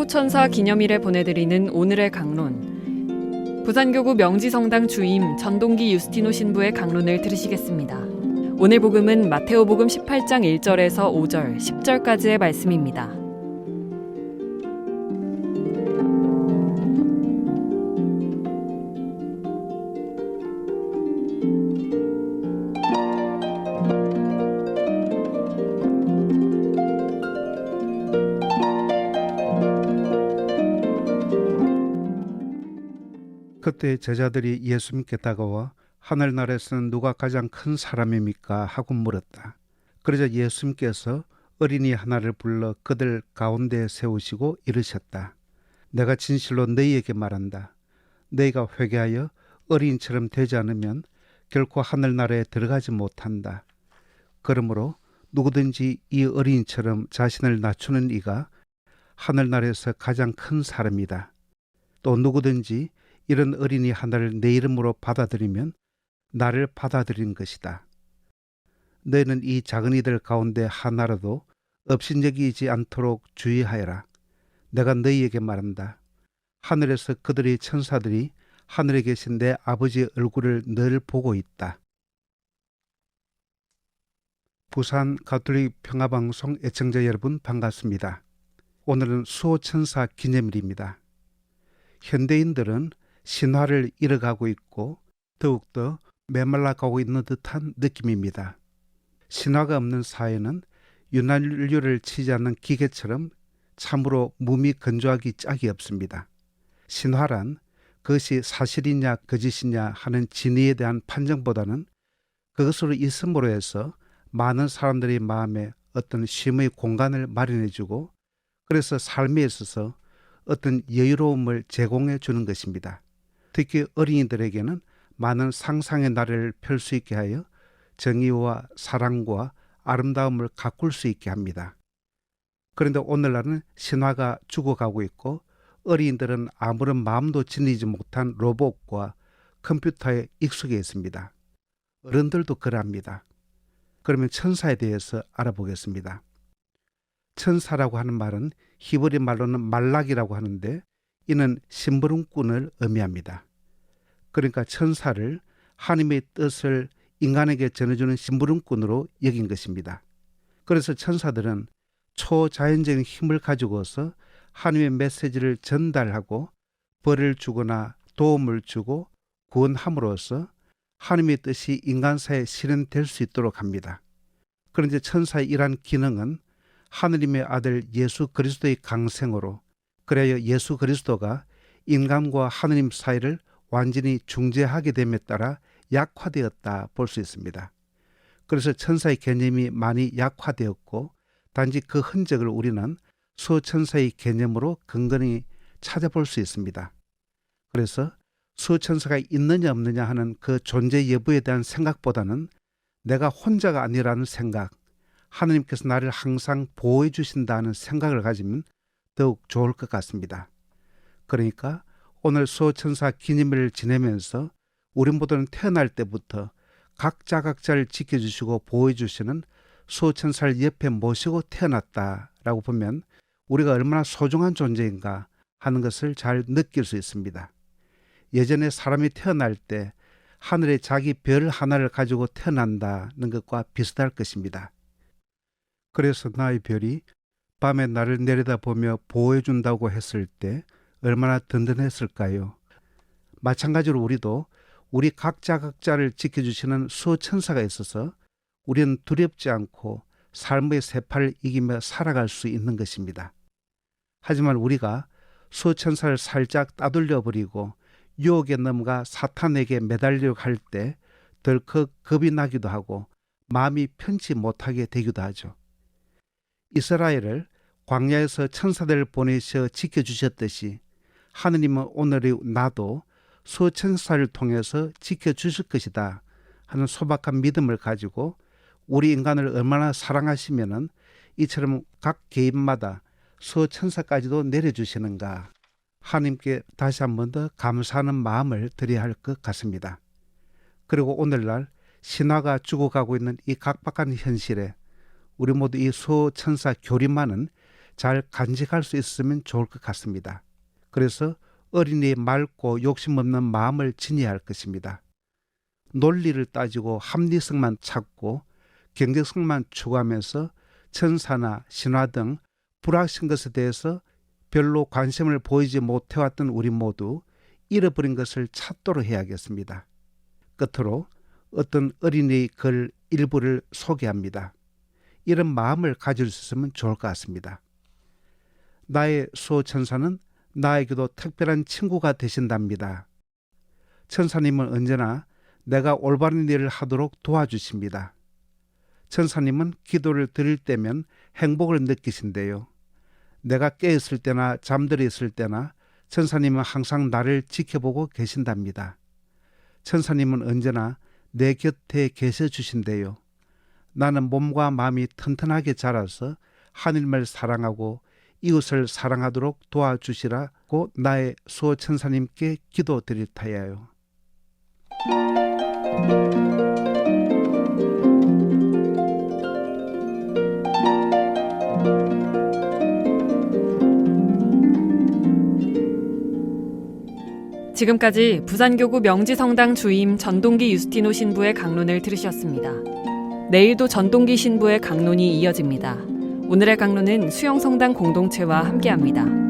수호천사 기념일에 보내드리는 오늘의 강론. 부산교구 명지성당 주임 전동기 유스티노 신부의 강론을 들으시겠습니다. 오늘 복음은 마테오복음 18장 1절에서 5절, 10절까지의 말씀입니다. 그때 제자들이 예수님께 다가와 하늘나라에서는 누가 가장 큰 사람입니까? 하고 물었다. 그러자 예수님께서 어린이 하나를 불러 그들 가운데 세우시고 이르셨다. 내가 진실로 너희에게 말한다. 너희가 회개하여 어린이처럼 되지 않으면 결코 하늘나라에 들어가지 못한다. 그러므로 누구든지 이 어린이처럼 자신을 낮추는 이가 하늘나라에서 가장 큰 사람이다. 또 누구든지 이런 어린이 하나를 내 이름으로 받아들이면 나를 받아들인 것이다. 너희는 이 작은 이들 가운데 하나라도 업신여기지 않도록 주의하여라. 내가 너희에게 말한다. 하늘에서 그들의 천사들이 하늘에 계신 내 아버지의 얼굴을 늘 보고 있다. 부산 가톨릭 평화방송 애청자 여러분 반갑습니다. 오늘은 수호천사 기념일입니다. 현대인들은 신화를 잃어가고 있고 더욱더 메말라가고 있는 듯한 느낌입니다. 신화가 없는 사회는 윤활유를 치지 않는 기계처럼 참으로 몸이 건조하기 짝이 없습니다. 신화란 그것이 사실이냐 거짓이냐 하는 진위에 대한 판정보다는 그것으로 있음으로 해서 많은 사람들의 마음에 어떤 쉼의 공간을 마련해주고 그래서 삶에 있어서 어떤 여유로움을 제공해 주는 것입니다. 특히 어린이들에게는 많은 상상의 나래를 펼 수 있게 하여 정의와 사랑과 아름다움을 가꿀 수 있게 합니다. 그런데 오늘날은 신화가 죽어가고 있고 어린이들은 아무런 마음도 지니지 못한 로봇과 컴퓨터에 익숙해 있습니다. 어른들도 그러합니다. 그러면 천사에 대해서 알아보겠습니다. 천사라고 하는 말은 히브리 말로는 말락이라고 하는데 이는 심부름꾼을 의미합니다. 그러니까 천사를 하나님의 뜻을 인간에게 전해주는 심부름꾼으로 여긴 것입니다. 그래서 천사들은 초자연적인 힘을 가지고서 하나님의 메시지를 전달하고 벌을 주거나 도움을 주고 구원함으로써 하나님의 뜻이 인간사에 실현될 수 있도록 합니다. 그런데 천사의 이러한 기능은 하느님의 아들 예수 그리스도의 강생으로 그래야 예수 그리스도가 인간과 하느님 사이를 완전히 중재하게 됨에 따라 약화되었다 볼 수 있습니다. 그래서 천사의 개념이 많이 약화되었고 단지 그 흔적을 우리는 수호천사의 개념으로 근거히 찾아볼 수 있습니다. 그래서 수호천사가 있느냐 없느냐 하는 그 존재 여부에 대한 생각보다는 내가 혼자가 아니라는 생각, 하느님께서 나를 항상 보호해 주신다는 생각을 가지면 더욱 좋을 것 같습니다. 그러니까 오늘 수호천사 기념일을 지내면서 우리 모두는 태어날 때부터 각자를 지켜주시고 보호해 주시는 수호천사를 옆에 모시고 태어났다라고 보면 우리가 얼마나 소중한 존재인가 하는 것을 잘 느낄 수 있습니다. 예전에 사람이 태어날 때 하늘에 자기 별 하나를 가지고 태어난다는 것과 비슷할 것입니다. 그래서 나의 별이 밤에 나를 내려다보며 보호해준다고 했을 때 얼마나 든든했을까요? 마찬가지로 우리도 우리 각자를 지켜주시는 수호천사가 있어서 우리는 두렵지 않고 삶의 세파를 이기며 살아갈 수 있는 것입니다. 하지만 우리가 수호천사를 살짝 따돌려버리고 유혹에 넘어가 사탄에게 매달리려고 할 때 덜컥 겁이 나기도 하고 마음이 편치 못하게 되기도 하죠. 이스라엘을 광야에서 천사들을 보내셔 지켜주셨듯이 하느님은 오늘의 나도 수호천사를 통해서 지켜주실 것이다 하는 소박한 믿음을 가지고 우리 인간을 얼마나 사랑하시면은 이처럼 각 개인마다 수호천사까지도 내려주시는가 하나님께 다시 한 번 더 감사하는 마음을 드려야 할 것 같습니다. 그리고 오늘날 신화가 죽어가고 있는 이 각박한 현실에 우리 모두 이 수호천사 교리만은 잘 간직할 수 있으면 좋을 것 같습니다. 그래서 어린이의 맑고 욕심 없는 마음을 지녀야 할 것입니다. 논리를 따지고 합리성만 찾고 경제성만 추구하면서 천사나 신화 등 불확실한 것에 대해서 별로 관심을 보이지 못해왔던 우리 모두 잃어버린 것을 찾도록 해야겠습니다. 끝으로 어떤 어린이의 글 일부를 소개합니다. 이런 마음을 가질 수 있으면 좋을 것 같습니다. 나의 수호천사는 나에게도 특별한 친구가 되신답니다. 천사님은 언제나 내가 올바른 일을 하도록 도와주십니다. 천사님은 기도를 드릴 때면 행복을 느끼신대요. 내가 깨있을 때나 잠들어 있을 때나 천사님은 항상 나를 지켜보고 계신답니다. 천사님은 언제나 내 곁에 계셔 주신대요. 나는 몸과 마음이 튼튼하게 자라서 하늘을 사랑하고 이웃을 사랑하도록 도와주시라고 나의 수호 천사님께 기도드릴 터예요. 지금까지 부산교구 명지성당 주임 전동기 유스티노 신부의 강론을 들으셨습니다. 내일도 전동기 신부의 강론이 이어집니다. 오늘의 강론은 수영성당 공동체와 함께합니다.